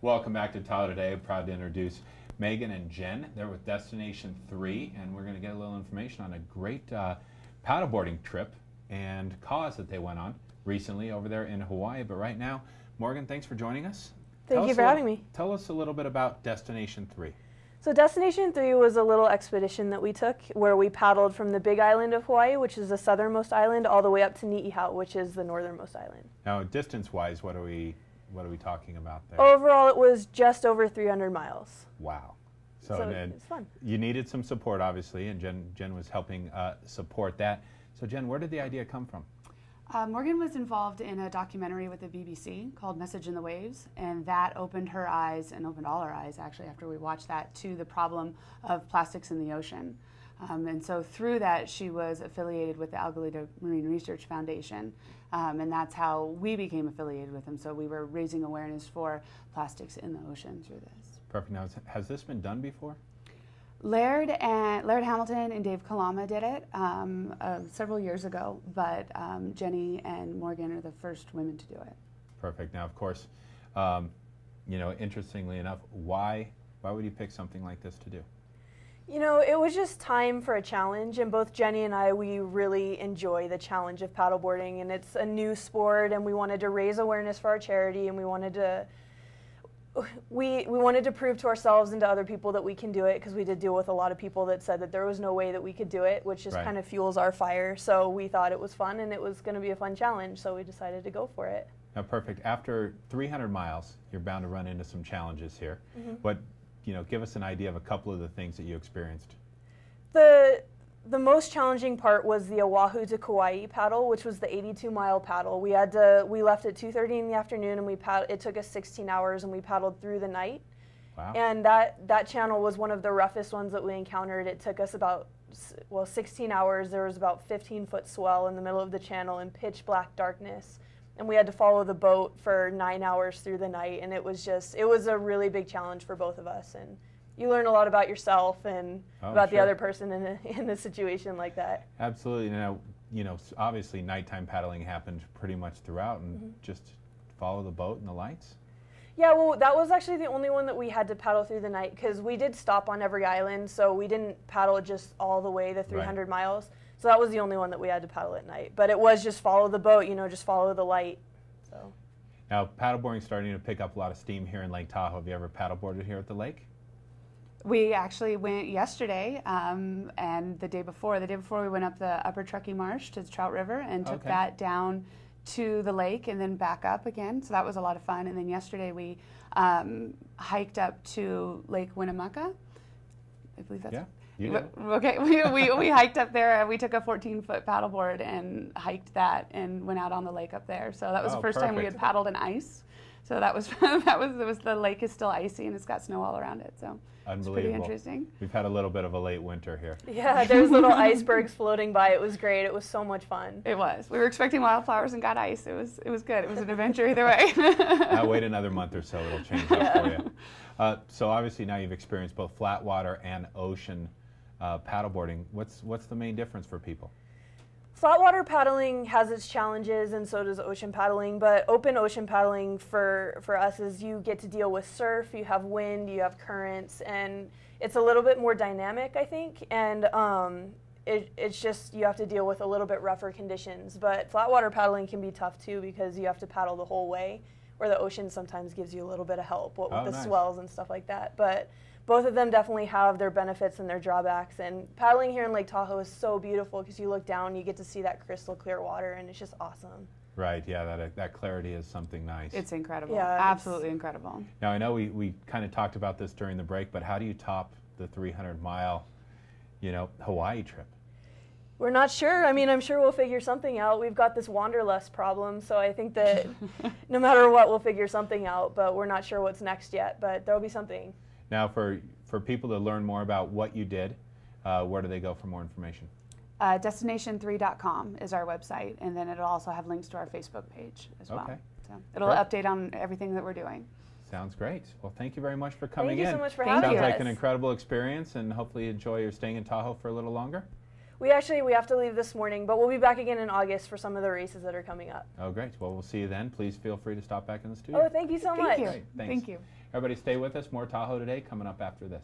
Welcome back to Tahoe today. I'm proud to introduce Megan and Jen. They're with Destination 3, and we're going to get a little information on a great paddleboarding trip and cause that they went on recently over there in Hawaii. But right now, Morgan, thanks for joining us. Thank you for having me. Tell us a little bit about Destination 3. So Destination 3 was a little expedition that we took where we paddled from the big island of Hawaii, which is the southernmost island, all the way up to Ni'ihau, which is the northernmost island. Now, distance-wise, what are we talking about there? Overall, it was just over 300 miles. Wow. So it's fun. You needed some support, obviously, and Jen was helping support that. So Jen, where did the idea come from? Morgan was involved in a documentary with the BBC called Message in the Waves, and that opened her eyes, and opened all our eyes actually after we watched that, to the problem of plastics in the ocean. And so through that, she was affiliated with the Algalita Marine Research Foundation, and that's how we became affiliated with them. So we were raising awareness for plastics in the ocean through this. Perfect. Now, has this been done before? Laird Hamilton and Dave Kalama did it several years ago, but Jenny and Morgan are the first women to do it. Perfect. Now, of course, you know, interestingly enough, why would you pick something like this to do? You know, it was just time for a challenge, and both Jenny and I, we really enjoy the challenge of paddleboarding, and it's a new sport, and we wanted to raise awareness for our charity, and we wanted to prove to ourselves and to other people that we can do it, because we did deal with a lot of people that said that there was no way that we could do it, which just kind of fuels our fire. So we thought it was fun, and it was going to be a fun challenge, so we decided to go for it. Now, perfect. After 300 miles, you're bound to run into some challenges here. But you know, give us an idea of a couple of the things that you experienced. The most challenging part was the Oahu to Kauai paddle, which was the 82-mile paddle. We left at 2:30 in the afternoon, and it took us 16 hours, and we paddled through the night. Wow. And that channel was one of the roughest ones that we encountered. It took us about 16 hours. There was about 15-foot swell in the middle of the channel in pitch black darkness. And we had to follow the boat for 9 hours through the night, and it was a really big challenge for both of us. And you learn a lot about yourself and about the other person in a situation like that. Absolutely. Now, you know, obviously nighttime paddling happened pretty much throughout, and just follow the boat and the lights? Yeah, well, that was actually the only one that we had to paddle through the night, because we did stop on every island, so we didn't paddle just all the way the 300 miles. So that was the only one that we had to paddle at night. But it was just follow the boat, you know, just follow the light. So. Now, paddleboarding's starting to pick up a lot of steam here in Lake Tahoe. Have you ever paddleboarded here at the lake? We actually went yesterday, and the day before we went up the Upper Truckee Marsh to the Trout River and took that down to the lake and then back up again. So that was a lot of fun. And then yesterday we hiked up to Lake Winnemucca. I believe that's okay. We hiked up there. We took a 14-foot paddleboard and hiked that and went out on the lake up there. So that was the first time we had paddled in ice. So that was the lake is still icy, and it's got snow all around it. So it's pretty interesting. We've had a little bit of a late winter here. Yeah, there's little icebergs floating by. It was great. It was so much fun. It was. We were expecting wildflowers and got ice. It was good. It was an adventure either way. Now wait another month or so. It'll change up for you. So obviously now you've experienced both flatwater and ocean paddleboarding. What's the main difference for people? Flatwater paddling has its challenges, and so does ocean paddling, but open ocean paddling for us is you get to deal with surf, you have wind, you have currents, and it's a little bit more dynamic, I think, and it's just you have to deal with a little bit rougher conditions. But flatwater paddling can be tough too, because you have to paddle the whole way, where the ocean sometimes gives you a little bit of help with the swells and stuff like that. But both of them definitely have their benefits and their drawbacks, and paddling here in Lake Tahoe is so beautiful, because you look down, you get to see that crystal clear water, and it's just awesome. Right, yeah, that clarity is something nice. It's incredible, yeah, absolutely incredible. Now, I know we kind of talked about this during the break, but how do you top the 300-mile, you know, Hawaii trip? We're not sure. I mean, I'm sure we'll figure something out. We've got this wanderlust problem, so I think that no matter what, we'll figure something out, but we're not sure what's next yet, but there'll be something. Now, for people to learn more about what you did, where do they go for more information? Destination3.com is our website, and then it'll also have links to our Facebook page as well. So it'll update on everything that we're doing. Sounds great. Well, thank you very much for coming in. Thank you so much for having us. Sounds like an incredible experience, and hopefully you enjoy your staying in Tahoe for a little longer. We have to leave this morning, but we'll be back again in August for some of the races that are coming up. Oh, great. Well, we'll see you then. Please feel free to stop back in the studio. Oh, thank you so much. Thank you. Everybody stay with us. More Tahoe today coming up after this.